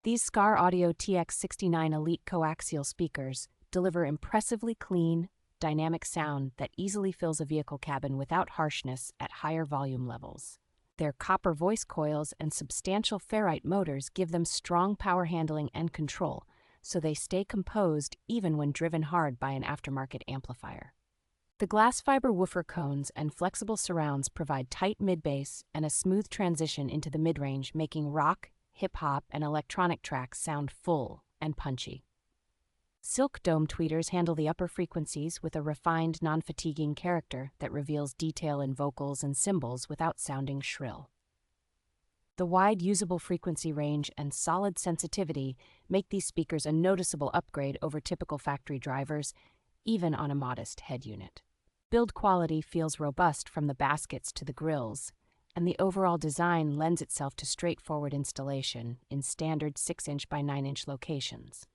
These Skar Audio TX69 Elite Coaxial Speakers deliver impressively clean, dynamic sound that easily fills a vehicle cabin without harshness at higher volume levels. Their copper voice coils and substantial ferrite motors give them strong power handling and control, so they stay composed even when driven hard by an aftermarket amplifier. The glass fiber woofer cones and flexible surrounds provide tight mid-bass and a smooth transition into the mid-range, making rock, hip-hop, and electronic tracks sound full and punchy. Silk dome tweeters handle the upper frequencies with a refined, non-fatiguing character that reveals detail in vocals and cymbals without sounding shrill. The wide usable frequency range and solid sensitivity make these speakers a noticeable upgrade over typical factory drivers, even on a modest head unit. Build quality feels robust from the baskets to the grills, and the overall design lends itself to straightforward installation in standard 6-inch by 9-inch locations.